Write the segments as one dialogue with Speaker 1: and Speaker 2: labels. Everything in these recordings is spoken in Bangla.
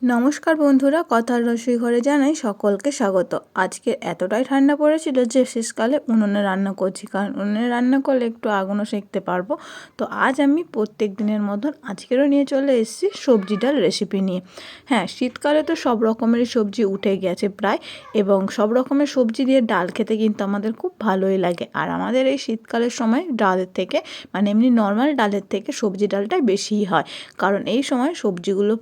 Speaker 1: নমস্কার বন্ধুরা, কথার রসই ঘরে জানাই সকলকে স্বাগত। আজকে এতটাই ঠান্ডা পড়েছিল যে শেষকালে উনুনে রান্না করছি, কারণ উনুনে রান্না করলে একটু আগুনও সেঁকতে পারবো। তো আজ আমি প্রত্যেক দিনের মতন আজকেরও নিয়ে চলে এসেছি সবজি ডাল রেসিপি নিয়ে। হ্যাঁ, শীতকালে তো সব রকমেরই সবজি উঠে গেছে প্রায়, এবং সব রকমের সবজি দিয়ে ডাল খেতে কিন্তু আমাদের খুব ভালোই লাগে। আর আমাদের এই শীতকালের সময় ডালের থেকে মানে এমনি নর্মাল ডালের থেকে সবজি ডালটাই বেশিই হয়, কারণ এই সময় সবজিগুলো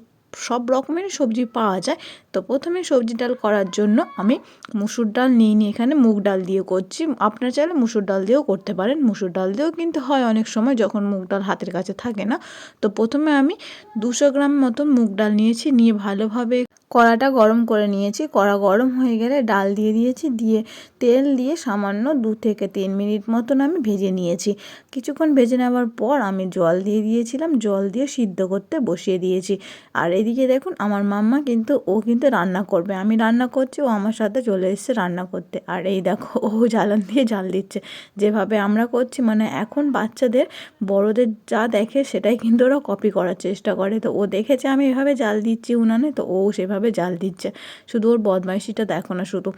Speaker 1: সব রকমেরই সবজি পাওয়া যায়। তো প্রথমে সবজি ডাল করার জন্য আমি মুসুর ডাল নিয়ে এখানে মুগ ডাল দিয়ে করছি। আপনারা চাইলে মুসুর ডাল দিয়েও করতে পারেন, মুসুর ডাল দিয়েও কিন্তু হয় অনেক সময় যখন মুগ ডাল হাতের কাছে থাকে না। তো প্রথমে আমি 200 গ্রাম মতন মুগ ডাল নিয়েছি, নিয়ে ভালোভাবে কড়াটা গরম করে নিয়েছি। কড়া গরম হয়ে গেলে ডাল দিয়ে দিয়েছি, দিয়ে তেল দিয়ে সামান্য 2 থেকে 3 মিনিট মতন আমি ভেজে নিয়েছি। কিছুক্ষণ ভেজে নেওয়ার পর আমি জল দিয়ে দিয়েছিলাম, জল দিয়ে সিদ্ধ করতে বসিয়ে দিয়েছি। আর এদিকে দেখুন আমার মাম্মা কিন্তু রান্না করবে, আমি রান্না করছি, ও আমার সাথে চলে এসেছে রান্না করতে। আর এই দেখো ও জ্বালান দিয়ে জাল দিচ্ছে, যেভাবে আমরা করছি মানে এখন বাচ্চাদের বড়দের যা দেখে সেটাই কিন্তু ওরা কপি করার চেষ্টা করে। তো ও দেখেছে আমি এভাবে জাল দিচ্ছি উনানে, তো ও সেভাবে জাল দিচ্ছে। শুধু ওর বদমাইশিটা দেখো না শুধু।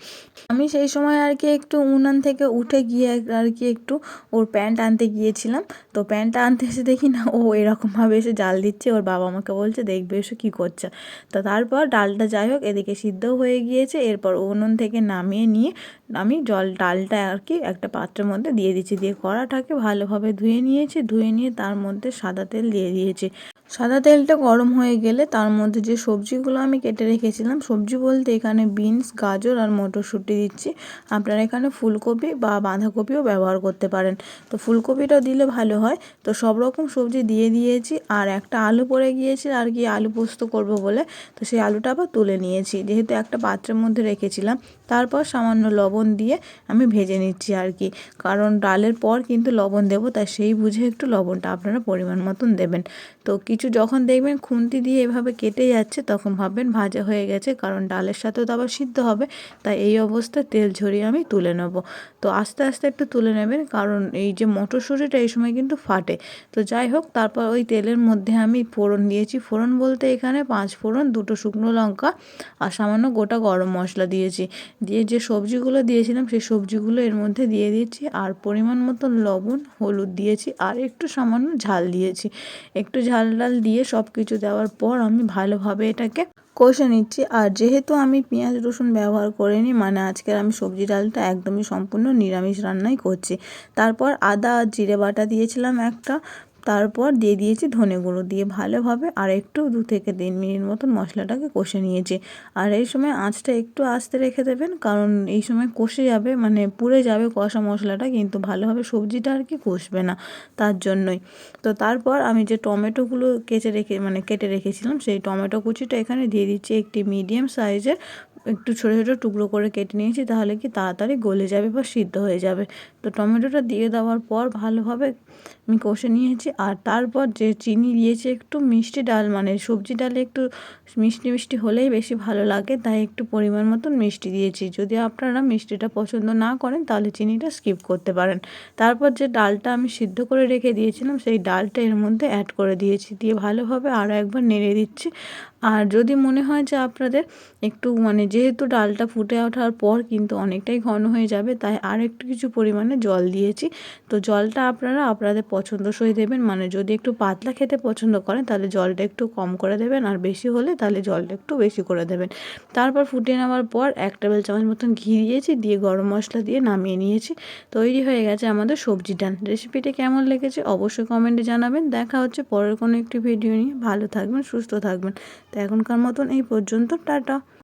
Speaker 1: আমি সেই সময় আর কি একটু উনান থেকে উঠে গিয়ে আর কি একটু ওর প্যান্ট আনতে গিয়েছিলাম। তো প্যান্টটা আনতে এসে দেখি না ও এরকমভাবে এসে জাল দিচ্ছে। ওর বাবা আমাকে বলছে দেখবে এসে কী করছে। তো তারপর ডালটা যাই হোক এদিকে সিদ্ধও হয়ে গিয়েছে। এরপর উনুন থেকে নামিয়ে নিয়ে আমি ডালটা আর কি একটা পাত্রের মধ্যে দিয়ে দিচ্ছি, দিয়ে কড়াটাকে ভালোভাবে ধুয়ে নিয়েছি। ধুয়ে নিয়ে তার মধ্যে সাদা তেল দিয়ে দিয়েছি। সাদা তেলটা গরম হয়ে গেলে তার মধ্যে যে সবজিগুলো আমি কেটে রেখেছিলাম, সবজি বলতে এখানে বিনস, গাজর আর মটরশুঁটি দিচ্ছি। আপনারা এখানে ফুলকপি বা বাঁধাকপিও ব্যবহার করতে পারেন। তো ফুলকপিটাও দিলে ভালো হয়। তো সব রকম সবজি দিয়ে দিয়েছি। আর একটা আলু পড়ে গিয়েছিল আর কি, আলু পোস্ত করব বলে, তো সেই আলুটা আবার তুলে নিয়েছি, যেহেতু একটা পাত্রের মধ্যে রেখেছিলাম। তারপর সামান্য লবণ দিয়ে আমি ভেজে নিচ্ছি আর কি, কারণ ডালের পর কিন্তু লবণ দেবো, তাই সেই বুঝে একটু লবণটা আপনারা পরিমাণ মতন দেবেন। তো কিছু যখন দেখবেন খুন্তি দিয়ে এভাবে কেটে যাচ্ছে তখন ভাববেন ভাজা হয়ে গেছে, কারণ ডালের সাথেও তো আবার সিদ্ধ হবে। তাই এই অবস্থায় তেল ঝরিয়ে আমি তুলে নেব। তো আস্তে আস্তে একটু তুলে নেবেন, কারণ এই যে মটরশুঁটিটা এই সময় কিন্তু ফাটে। তো যাই হোক, তারপর ওই তেলের মধ্যে আমি ফোড়ন দিয়েছি। ফোড়ন বলতে এখানে 5 ফোড়ন, 2টো শুকনো লঙ্কা আর সামান্য গোটা গরম মশলা দিয়েছি। দিয়ে যে সবজিগুলো দিয়েছিলাম সেই সবজিগুলো এর মধ্যে দিয়ে দিয়েছি, আর পরিমাণ মতো লবণ, হলুদ দিয়েছি, আর একটু সামান্য ঝাল দিয়েছি। একটু ঝাল ডাল দিয়ে সব কিছু দেওয়ার পর আমি ভালোভাবে এটাকে কষে নিচ্ছি। আর যেহেতু আমি পেঁয়াজ রসুন ব্যবহার করিনি, মানে আজকের আমি সবজি ডালটা একদমই সম্পূর্ণ নিরামিষ রান্নাই করছি। তারপর আদা আর জিরে বাটা দিয়েছিলাম একটা, তারপর দিয়ে দিয়েছি ধনে গুঁড়ো, দিয়ে ভালোভাবে আর একটু 2 থেকে 3 মিনিট মতন মশলাটাকে কষে নিয়েছি। আর এই সময় আঁচটা একটু আস্তে রেখে দেবেন, কারণ এই সময় কষে যাবে মানে পুড়ে যাবে কষা মশলাটা, কিন্তু ভালোভাবে সবজিটা আর কি কষবে না, তার জন্যই। তো তারপর আমি যে টমেটোগুলো কেটে রেখেছিলাম সেই টমেটো কুচিটা এখানে দিয়ে দিচ্ছি। একটি মিডিয়াম সাইজের একটু ছোটো ছোটো টুকরো করে কেটে নিয়েছি, তাহলে কি তাড়াতাড়ি গলে যাবে বা সিদ্ধ হয়ে যাবে। তো টমেটোটা দিয়ে দেওয়ার পর ভালোভাবে আমি কষে নিয়েছি। আর তারপর যে চিনি দিয়েছি, একটু মিষ্টি ডাল মানে সবজি ডালে একটু মিষ্টি মিষ্টি হলেই বেশি ভালো লাগে, তাই একটু পরিমাণ মতন মিষ্টি দিয়েছি। যদি আপনারা মিষ্টিটা পছন্দ না করেন তাহলে চিনিটা স্কিপ করতে পারেন। তারপর যে ডালটা আমি সিদ্ধ করে রেখে দিয়েছিলাম সেই ডালটা এর মধ্যে অ্যাড করে দিয়েছি, দিয়ে ভালোভাবে আরও একবার নেড়ে দিচ্ছি। আর যদি মনে হয় যে আপনাদের একটু মানে যেহেতু ডালটা ফুটে ওঠার পর কিন্তু অনেকটাই ঘন হয়ে যাবে, তাই আর একটু কিছু পরিমাণে জল দিয়েছি। তো জলটা আপনারা আপনাদের পছন্দসই দেবেন, মানে যদি একটু পাতলা খেতে পছন্দ করেন তাহলে জলটা একটু কম করে দেবেন, আর বেশি হলে তাহলে জলটা একটু বেশি করে দেবেন। তারপর ফুটিয়ে নেওয়ার পর 1 টেবিল চামচ মতন ঘি দিয়েছি, দিয়ে গরম মশলা দিয়ে নামিয়ে নিয়েছি। তৈরি হয়ে গেছে আমাদের সবজি ডাল। রেসিপিটি কেমন লেগেছে অবশ্যই কমেন্টে জানাবেন। দেখা হচ্ছে পরের কোনো একটি ভিডিও নিয়ে। ভালো থাকবেন, সুস্থ থাকবেন। তো এখনকার মতন এই পর্যন্ত, টাটা।